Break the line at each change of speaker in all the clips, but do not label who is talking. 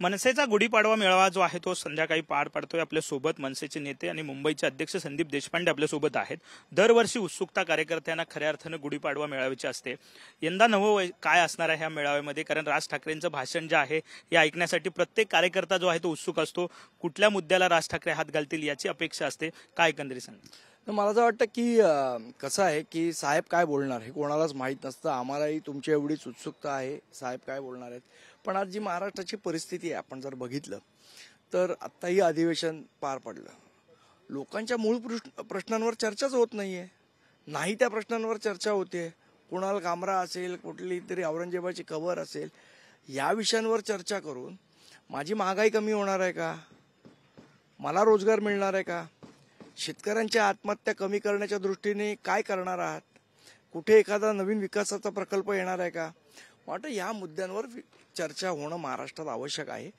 मनसेचा गुढीपाडवा मेळावा जो आहे तो संध्याकाळी पार पडतोय। आपल्या सोबत मनसेचे नेते आणि मुंबईचे अध्यक्ष संदीप देशपांडे आपल्या सोबत आहेत। दरवर्षी उत्सुकता कार्यकर्त्यांना खऱ्या अर्थाने गुढीपाडवा मेळाव्याची असते। यंदा नवं काय असणार आहे ह्या मेळाव्यामध्ये, कारण राज ठाकरेंचं भाषण जे आहे हे ऐकण्यासाठी प्रत्येक कार्यकर्ता जो आहे तो उत्सुक असतो। कुठल्या मुद्द्याला राज ठाकरे हात घालतील याची अपेक्षा असते। काय एकंदरीत सांगा?
मला असं वाटतं की कसं आहे की साहेब काय बोलणार हे कोणालाच माहीत नसतं। आम्हालाही तुमची एवढीच उत्सुकता आहे साहेब काय बोलणार आहेत। पण आज जी महाराष्ट्राची परिस्थिती आहे आपण जर बघितलं तर आत्ताही अधिवेशन पार पडलं, लोकांच्या मूळ प्रश्नांवर चर्चाच होत नाहीये, नाही त्या प्रश्नांवर चर्चा होते। कुणाल कामरा असेल, कुठली तरी औरंगजेबाची कबर असेल, या विषयांवर चर्चा करून माझी महागाई कमी होणार आहे का, मला रोजगार मिळणार आहे का, शेतकऱ्यांच्या आत्महत्या कमी करण्याच्या दृष्टीने काय करणार आहात, कुठे एखादा नवीन विकासाचा प्रकल्प येणार आहे का, वाटतं या मुद्द्यांवर चर्चा होणं महाराष्ट्रात आवश्यक आहे।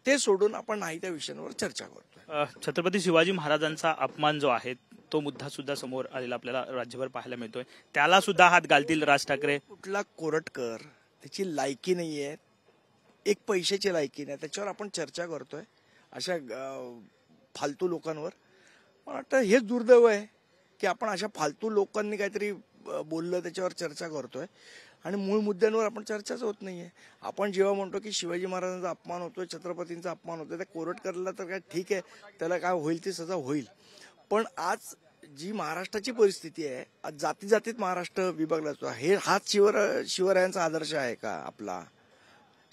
ते सोडून आपण नाही त्या विषयांवर चर्चा करतो।
छत्रपती शिवाजी महाराजांचा अपमान जो आहे तो मुद्दा सुद्धा समोर आलेला आपल्याला राज्यभर पाहायला मिळतोय। त्याला सुद्धा हात घालतील राज ठाकरे?
कुठला कोरटकर, त्याची लायकी नाहीये, एक पैशाची लायकी नाही, त्याच्यावर आपण चर्चा करतोय अशा फालतू लोकांवर। मला वाटतं हेच दुर्दैव आहे की आपण अशा फालतू लोकांनी काहीतरी बोललं त्याच्यावर चर्चा करतोय आणि मूळ मुद्द्यांवर आपण चर्चाच होत नाहीये। आपण जेव्हा म्हणतो की शिवाजी महाराजांचा अपमान होतोय, छत्रपतींचा अपमान होतोय, त्या कोरटकरला तर काय ठीक आहे, त्याला काय होईल ती सजा होईल। पण आज जी महाराष्ट्राची परिस्थिती आहे, आज जाती जातीत महाराष्ट्र विभागला जातो, हाच शिवरायांचा आदर्श आहे का आपला?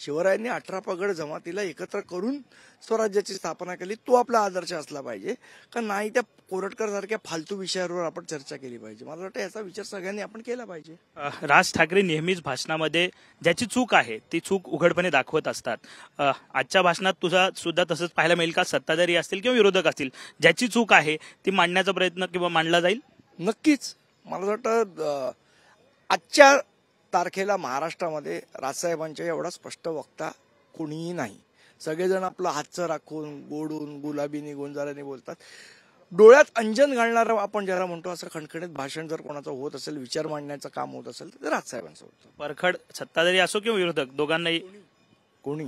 शिवरायांनी 18 पगड जमातीला एकत्र करून स्वराज्याची स्थापना केली, तो आपला आदर्श असला पाहिजे का नाही त्या कोरटकर सारख्या फालतू विषयावर आपण चर्चा केली पाहिजे? मला वाटतं याचा विचार सगळ्यांनी आपण केला पाहिजे।
राज ठाकरे नेहमीच भाषणामध्ये ज्याची चूक आहे ती चूक उघडपणे दाखवत असतात। आजच्या भाषणात तुझा सुद्धा तसंच पाहायला मिळेल का? सत्ताधारी असतील किंवा विरोधक असतील, ज्याची चूक आहे ती मांडण्याचा प्रयत्न किंवा मांडला जाईल?
नक्कीच। मला वाटतं आजच्या तारखेला महाराष्ट्रामध्ये राजसाहेबांच्या एवढा स्पष्ट वक्ता कोणीही नाही। सगळेजण आपलं हातचं राखून गोडून गुलाबीनी गोंजाराने बोलतात। डोळ्यात अंजन घालणारं आपण ज्याला म्हणतो असं खणखणीत भाषण जर कोणाचं होत असेल, विचार मांडण्याचं काम होत असेल तर राजसाहेबांचं होतं।
परखड सत्ताधारी असो किंवा विरोधक, दोघांनाही
कोणी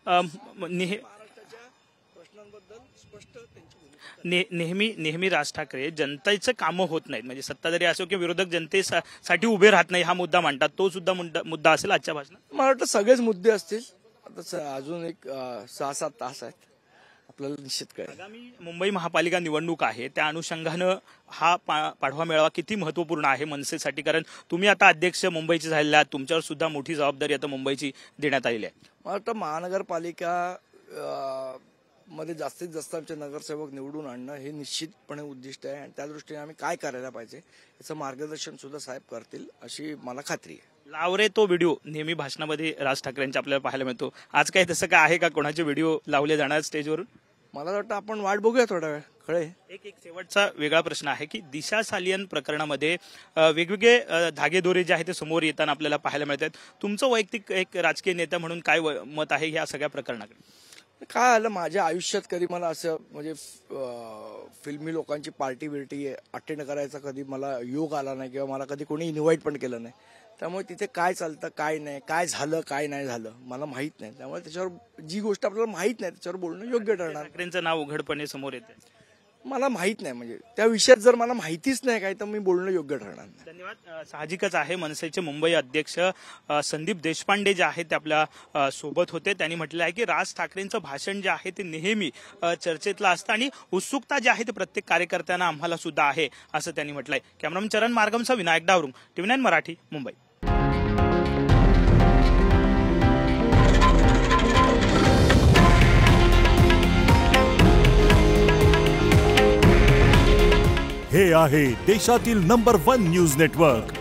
महाराष्ट्राच्या प्रश्नांबद्दल स्पष्ट नेहमी राज ठाकरे जनतेचं कामं होत नाहीत, म्हणजे सत्ताधारी असो किंवा विरोधक जनतेसाठी उभे राहत नाही हा मुद्दा मांडतात। तो सुद्धा मुद्दा असेल आजच्या भाषणात?
मला वाटतं सगळेच मुद्दे असतील। आता अजून एक 6-7 तास आहेत, आपल्याला निश्चित कळेल।
आगामी मुंबई महापालिका निवडणूक आहे, त्या अनुषंगानं हा पाडवा मेळावा किती महत्वपूर्ण आहे मनसेसाठी? कारण तुम्ही आता अध्यक्ष मुंबईचे झालेले आहात, तुमच्यावर सुद्धा मोठी जबाबदारी आता मुंबईची देण्यात आलेली आहे।
मला वाटतं महानगरपालिका मध्ये जास्तीत जास्त आमचे नगरसेवक निवडून आणणं हे निश्चितपणे उद्दिष्ट आहे आणि त्या दृष्टीने आम्ही काय करायला पाहिजे याचं मार्गदर्शन सुद्धा साहेब करतील अशी मला खात्री आहे।
लावरे तो व्हिडिओ नेहमी भाषणामध्ये राज ठाकरेंच्या आपल्याला पाहायला मिळतो, आज काय तसं काय आहे का? कोणाचे व्हिडिओ लावले जाणार स्टेजवरून?
मला वाटतं आपण वाट बघूया थोडा वेळ, कळेल।
एक शेवटचा वेगळा प्रश्न आहे की दिशा सालियन प्रकरणामध्ये वेगवेगळे धागेदोरे जे आहे ते समोर येताना आपल्याला पाहायला मिळतात। तुमचं वैयक्तिक एक राजकीय नेता म्हणून काय मत आहे या सगळ्या प्रकरणाकडे?
काय आलं माझ्या आयुष्यात कधी मला असं म्हणजे फिल्मी लोकांची पार्टी बिर्टी अटेंड करायचा कधी मला योग आला नाही किंवा मला कधी कोणी इन्व्हाइट पण केलं नाही। त्यामुळे तिथे काय चालतं काय नाही, काय झालं काय नाही झालं मला माहित नाही। त्यामुळे त्याच्यावर जी गोष्ट आपल्याला माहित नाही त्याच्यावर बोलणं योग्य ठरणार।
ठाकरेंचं नाव उघडपणे समोर येते,
मला माहित नाही, म्हणजे त्या विषयात जर मला माहितीच नाही काय तर मी बोलणं योग्य ठरणार नाही।
धन्यवाद। साहजिकच आहे, मनसेचे मुंबई अध्यक्ष संदीप देशपांडे जे आहेत ते आपल्या सोबत होते। त्यांनी म्हटलं आहे की राज ठाकरेंचं भाषण जे आहे ते नेहमी चर्चेतलं असतं आणि उत्सुकता जी आहे ते प्रत्येक कार्यकर्त्यांना आम्हाला सुद्धा आहे असं त्यांनी म्हटलंय। कॅमेरामन चरण मार्गमसह विनायक डावरुंग, TV9 मराठी, मुंबई।
हे आहे देशातील नंबर 1 न्यूज नेटवर्क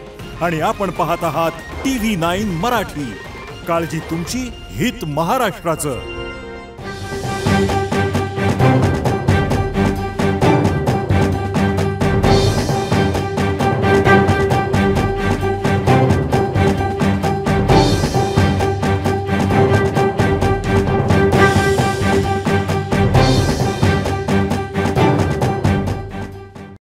आणि आपण पाहत आहात TV9 मराठी। काळजी तुमची, हित महाराष्ट्राचं।